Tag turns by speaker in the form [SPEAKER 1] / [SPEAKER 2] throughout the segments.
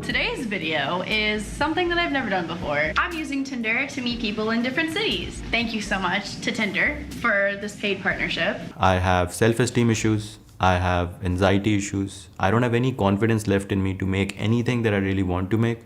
[SPEAKER 1] Today's video is something that I've never done before. I'm using Tinder to meet people in different cities. Thank you so much to Tinder for this paid partnership.
[SPEAKER 2] I have self-esteem issues. I have anxiety issues. I don't have any confidence left in me to make anything that I really want to make.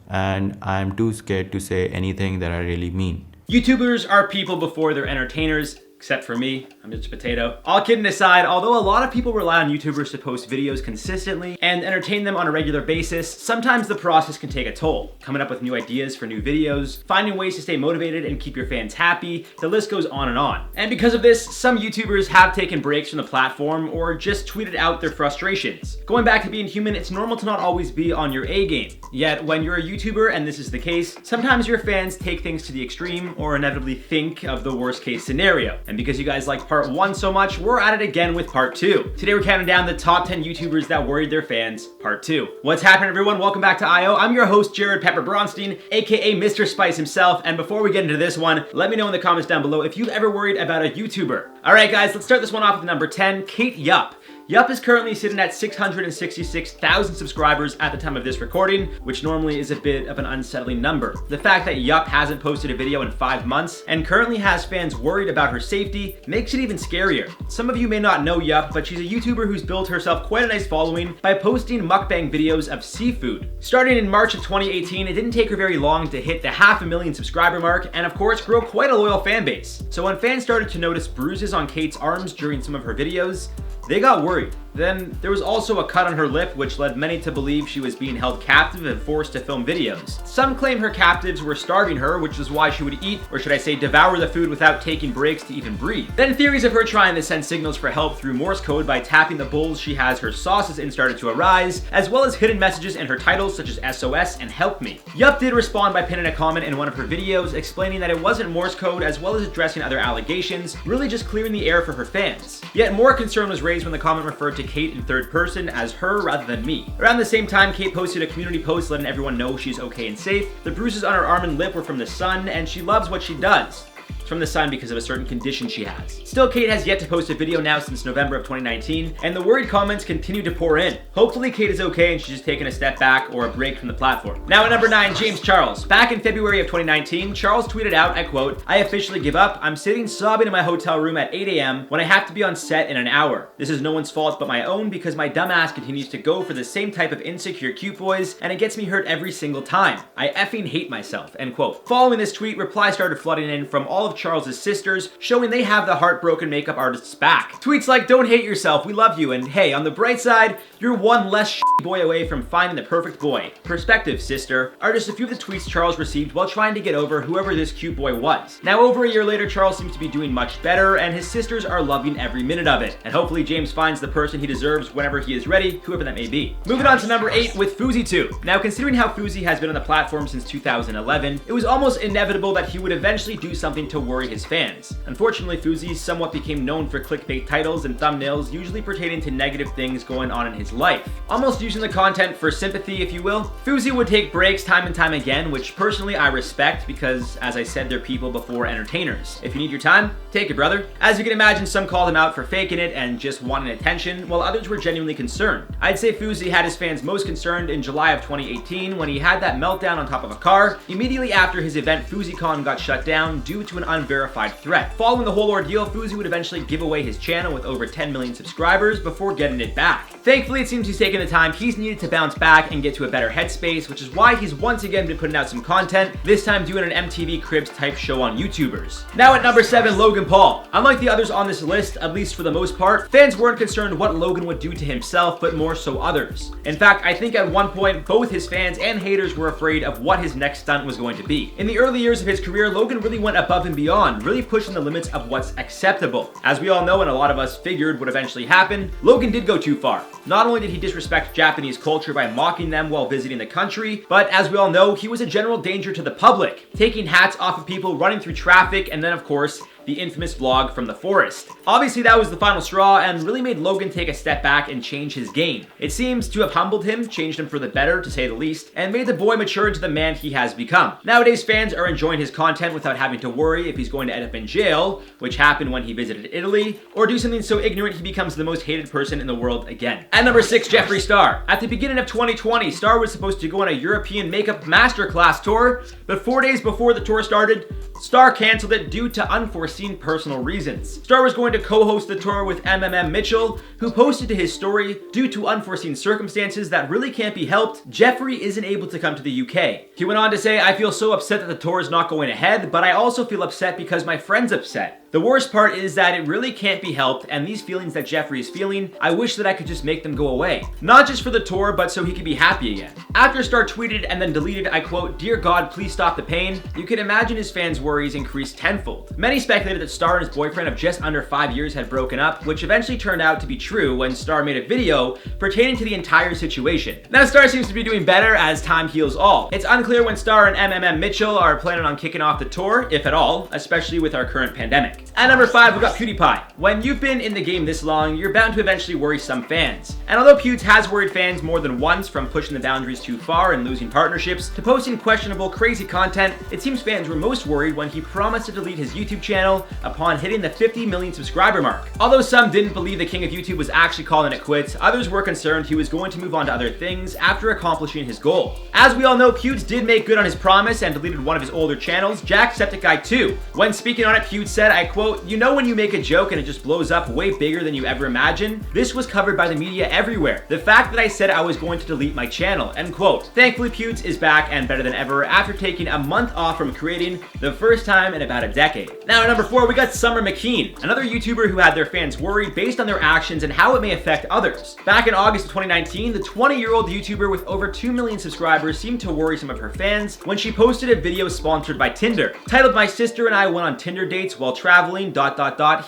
[SPEAKER 2] And I'm too scared to say anything that I really mean.
[SPEAKER 3] YouTubers are people before they're entertainers. Except for me, I'm just a potato. All kidding aside, although a lot of people rely on YouTubers to post videos consistently and entertain them on a regular basis, sometimes the process can take a toll. Coming up with new ideas for new videos, finding ways to stay motivated and keep your fans happy, the list goes on and on. And because of this, some YouTubers have taken breaks from the platform or just tweeted out their frustrations. Going back to being human, it's normal to not always be on your A game. Yet when you're a YouTuber, and this is the case, sometimes your fans take things to the extreme or inevitably think of the worst case scenario. And because you guys liked part 1 so much, we're at it again with part 2. Today we're counting down the top 10 YouTubers that worried their fans, part 2. What's happening, everyone? Welcome back to IO. I'm your host, Jared Pepper Bronstein, aka Mr. Spice himself. And before we get into this one, let me know in the comments down below if you've ever worried about a YouTuber. Alright guys, let's start this one off with number 10, Kate Yup. Yup is currently sitting at 666,000 subscribers at the time of this recording, which normally is a bit of an unsettling number. The fact that Yup hasn't posted a video in 5 months and currently has fans worried about her safety makes it even scarier. Some of you may not know Yup, but she's a YouTuber who's built herself quite a nice following by posting mukbang videos of seafood. Starting in March of 2018, it didn't take her very long to hit the 500,000 subscriber mark and of course grow quite a loyal fan base. So when fans started to notice bruises on Kate's arms during some of her videos, they got worried. Then there was also a cut on her lip, which led many to believe she was being held captive and forced to film videos. Some claim her captives were starving her, which is why she would eat, or should I say devour the food without taking breaks to even breathe. Then theories of her trying to send signals for help through Morse code by tapping the bowls she has her sauces in started to arise, as well as hidden messages in her titles such as SOS and Help Me. Yup did respond by pinning a comment in one of her videos explaining that it wasn't Morse code, as well as addressing other allegations, really just clearing the air for her fans. Yet more concern was raised when the comment referred to Kate in third person as her rather than me. Around the same time, Kate posted a community post letting everyone know she's okay and safe. The bruises on her arm and lip were from the sun, and she loves what she does. It's from the sun because of a certain condition she has. Still, Kate has yet to post a video now since November of 2019, and the worried comments continue to pour in. Hopefully Kate is okay and she's just taking a step back or a break from the platform. Now at number 9, James Charles. Back in February of 2019, Charles tweeted out, I quote, "I officially give up. I'm sitting sobbing in my hotel room at 8 a.m. when I have to be on set in an hour. This is no one's fault but my own because my dumbass continues to go for the same type of insecure cute boys and it gets me hurt every single time. I effing hate myself," end quote. Following this tweet, replies started flooding in from all of Charles's sisters, showing they have the heartbroken makeup artist's back. Tweets like, "Don't hate yourself, we love you," and "Hey, on the bright side, you're one less boy away from finding the perfect boy. Perspective, sister," are just a few of the tweets Charles received while trying to get over whoever this cute boy was. Now over a year later, Charles seems to be doing much better, and his sisters are loving every minute of it. And hopefully James finds the person he deserves whenever he is ready, whoever that may be. Moving on to number 8 with Phousi too. Now considering how Phousi has been on the platform since 2011, it was almost inevitable that he would eventually do something to worry his fans. Unfortunately, Phousi somewhat became known for clickbait titles and thumbnails usually pertaining to negative things going on in his life. Almost using the content for sympathy, if you will. Phousi would take breaks time and time again, which personally I respect because, as I said, they're people before entertainers. If you need your time, take it, brother. As you can imagine, some called him out for faking it and just wanting attention, while others were genuinely concerned. I'd say Phousi had his fans most concerned in July of 2018 when he had that meltdown on top of a car, immediately after his event Phousi Khan got shut down due to an unverified threat. Following the whole ordeal, Phousi would eventually give away his channel with over 10 million subscribers before getting it back. Thankfully, it seems he's taken the time he's needed to bounce back and get to a better headspace, which is why he's once again been putting out some content, this time doing an MTV Cribs type show on YouTubers. Now at number 7, Logan Paul. Unlike the others on this list, at least for the most part, fans weren't concerned what Logan would do to himself, but more so others. In fact, I think at one point, both his fans and haters were afraid of what his next stunt was going to be. In the early years of his career, Logan really went above and beyond, really pushing the limits of what's acceptable. As we all know, and a lot of us figured would eventually happen, Logan did go too far. Not only did he disrespect Japanese culture by mocking them while visiting the country, but as we all know, he was a general danger to the public, taking hats off of people running through traffic, and then of course, the infamous vlog from the forest. Obviously that was the final straw and really made Logan take a step back and change his game. It seems to have humbled him, changed him for the better to say the least, and made the boy mature into the man he has become. Nowadays fans are enjoying his content without having to worry if he's going to end up in jail, which happened when he visited Italy, or do something so ignorant he becomes the most hated person in the world again. At number 6, Geoffrey Star. At the beginning of 2020, Star was supposed to go on a European makeup masterclass tour, but 4 days before the tour started, Star canceled it due to unforeseen personal reasons. Star was going to co-host the tour with Mitchell, who posted to his story, due to unforeseen circumstances that really can't be helped, Geoffrey isn't able to come to the UK. He went on to say, I feel so upset that the tour is not going ahead, but I also feel upset because my friend's upset. The worst part is that it really can't be helped, and these feelings that Geoffrey is feeling, I wish that I could just make them go away. Not just for the tour, but so he could be happy again. After Star tweeted and then deleted, I quote, "Dear God, please stop the pain," you can imagine his fans' worries increased tenfold. Many speculated that Star and his boyfriend of just under 5 years had broken up, which eventually turned out to be true when Star made a video pertaining to the entire situation. Now Star seems to be doing better as time heals all. It's unclear when Star and Mitchell are planning on kicking off the tour, if at all, especially with our current pandemic. At number 5, we got PewDiePie. When you've been in the game this long, you're bound to eventually worry some fans. And although Pewds has worried fans more than once, from pushing the boundaries too far and losing partnerships to posting questionable, crazy content, it seems fans were most worried when he promised to delete his YouTube channel upon hitting the 50 million subscriber mark. Although some didn't believe the king of YouTube was actually calling it quits, others were concerned he was going to move on to other things after accomplishing his goal. As we all know, Pewds did make good on his promise and deleted one of his older channels, Jacksepticeye 2. When speaking on it, Pewds said, I quote, "You know when you make a joke and it just blows up way bigger than you ever imagined? This was covered by the media everywhere. The fact that I said I was going to delete my channel," end quote. Thankfully, Pewds is back and better than ever after taking a month off from creating, the first time in about a decade. Now at number 4, we got Summer McKeen, another YouTuber who had their fans worried based on their actions and how it may affect others. Back in August of 2019, the 20-year-old YouTuber with over 2 million subscribers seemed to worry some of her fans when she posted a video sponsored by Tinder. Titled, "My sister and I went on Tinder dates while traveling, ...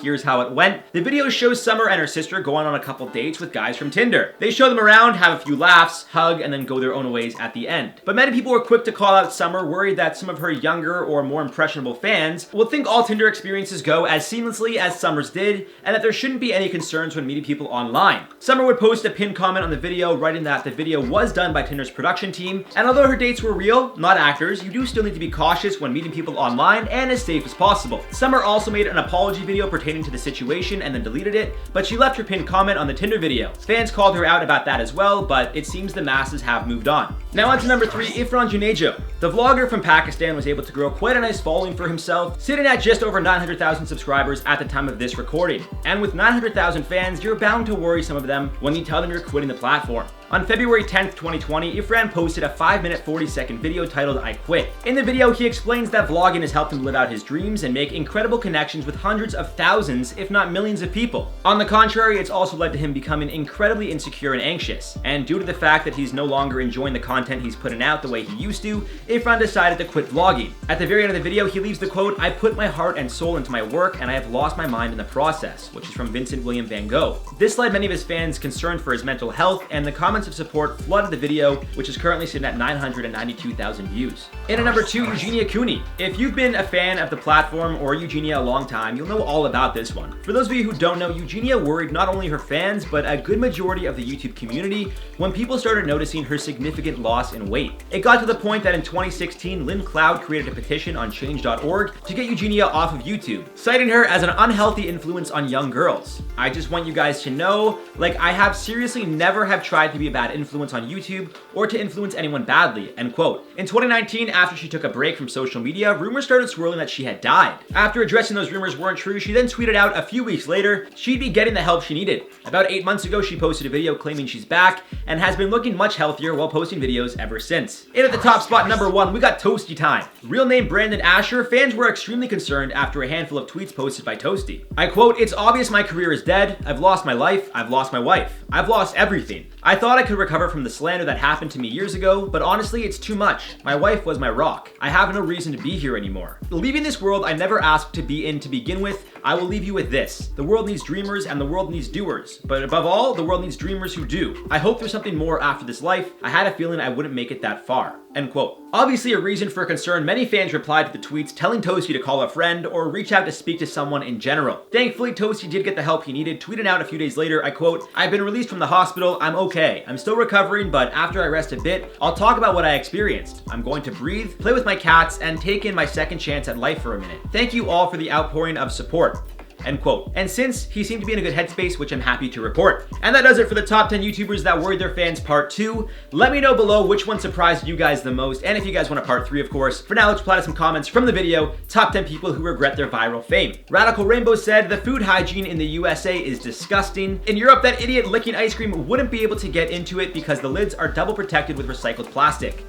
[SPEAKER 3] here's how it went." The video shows Summer and her sister going on a couple dates with guys from Tinder. They show them around, have a few laughs, hug, and then go their own ways at the end. But many people were quick to call out Summer, worried that some of her younger or more impressionable fans will think all Tinder experiences go as seamlessly as Summer's did, and that there shouldn't be any concerns when meeting people online. Summer would post a pinned comment on the video writing that the video was done by Tinder's production team, and although her dates were real, not actors, you do still need to be cautious when meeting people online and as safe as possible. Summer also made an apology video pertaining to the situation and then deleted it, but she left her pinned comment on the Tinder video. Fans called her out about that as well, but it seems the masses have moved on. Now on to number 3, Irfan Junejo. The vlogger from Pakistan was able to grow quite a nice following for himself, sitting at just over 900,000 subscribers at the time of this recording. And with 900,000 fans, you're bound to worry some of them when you tell them you're quitting the platform. On February 10th, 2020, Irfan posted a 5-minute 40-second video titled "I Quit." In the video, he explains that vlogging has helped him live out his dreams and make incredible connections with hundreds of thousands, if not millions of people. On the contrary, it's also led to him becoming incredibly insecure and anxious. And due to the fact that he's no longer enjoying the content he's putting out the way he used to, Irfan decided to quit vlogging. At the very end of the video, he leaves the quote, "I put my heart and soul into my work and I have lost my mind in the process," which is from Vincent William van Gogh. This led many of his fans concerned for his mental health, and the comments of support flooded the video, which is currently sitting at 992,000 views. In at number 2, Eugenia Cooney. If you've been a fan of the platform or Eugenia a long time, you'll know all about this one. For those of you who don't know, Eugenia worried not only her fans, but a good majority of the YouTube community when people started noticing her significant loss in weight. It got to the point that in 2016, Lynn Cloud created a petition on change.org to get Eugenia off of YouTube, citing her as an unhealthy influence on young girls. I just want you guys to know, like, I have seriously never have tried to be a bad influence on YouTube or to influence anyone badly, end quote. In 2019, after she took a break from social media, rumors started swirling that she had died. After addressing those rumors weren't true, she then tweeted out a few weeks later she'd be getting the help she needed. About 8 months ago, she posted a video claiming she's back and has been looking much healthier while posting videos ever since. In at the top spot, number 1, we got Toasty Time. Real name Brandon Asher, fans were extremely concerned after a handful of tweets posted by Toasty. I quote, "It's obvious my career is dead. I've lost my life. I've lost my wife. I've lost everything. I thought I could recover from the slander that happened to me years ago, but honestly, it's too much. My wife was my rock. I have no reason to be here anymore. Leaving this world I never asked to be in to begin with. I will leave you with this. The world needs dreamers and the world needs doers. But above all, the world needs dreamers who do. I hope there's something more after this life. I had a feeling I wouldn't make it that far. End quote. Obviously a reason for concern, many fans replied to the tweets telling Phousi to call a friend or reach out to speak to someone in general. Thankfully, Phousi did get the help he needed, tweeting out a few days later, I quote, I've been released from the hospital, I'm okay. I'm still recovering, but after I rest a bit, I'll talk about what I experienced. I'm going to breathe, play with my cats, and take in my second chance at life for a minute. Thank you all for the outpouring of support. End quote. And since he seemed to be in a good headspace, which I'm happy to report. And that does it for the top 10 YouTubers that worried their fans part 2. Let me know below which one surprised you guys the most, and if you guys want a part 3, of course. For now, let's reply to some comments from the video, top 10 people who regret their viral fame. Radical Rainbow said, the food hygiene in the USA is disgusting. In Europe, that idiot licking ice cream wouldn't be able to get into it because the lids are double protected with recycled plastic.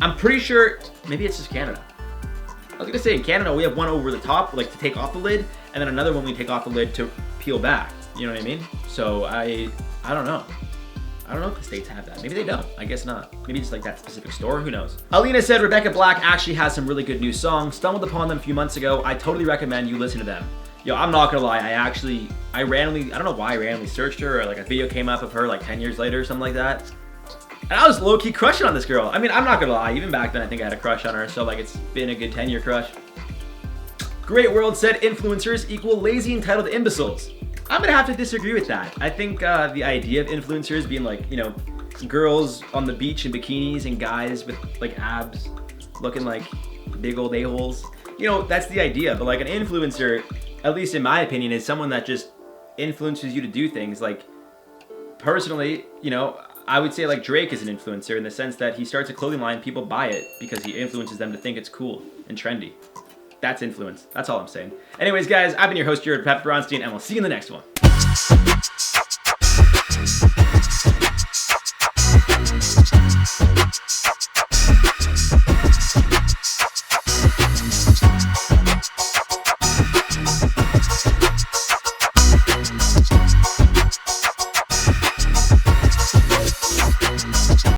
[SPEAKER 3] I'm pretty sure, maybe it's just Canada. I was gonna say in Canada, we have one over the top, like to take off the lid, and then another one we take off the lid to peel back. You know what I mean? So I don't know. I don't know if the States have that. Maybe they don't. I guess not. Maybe just like that specific store. Who knows? Alina said Rebecca Black actually has some really good new songs. Stumbled upon them a few months ago. I totally recommend you listen to them. Yo, I'm not gonna lie. I randomly, I don't know why I randomly searched her, or like a video came up of her like 10 years later or something like that. And I was low-key crushing on this girl. I mean, I'm not gonna lie. Even back then, I think I had a crush on her. So like, it's been a good 10-year crush. Great World said influencers equal lazy, entitled imbeciles. I'm gonna have to disagree with that. I think the idea of influencers being like, you know, girls on the beach in bikinis and guys with like abs looking like big old a-holes, you know, that's the idea. But like an influencer, at least in my opinion, is someone that just influences you to do things. Like personally, you know, I would say like Drake is an influencer in the sense that he starts a clothing line, people buy it because he influences them to think it's cool and trendy. That's influence. That's all I'm saying. Anyways, guys, I've been your host, Jared Pep Bronstein, and we'll see you in the next one.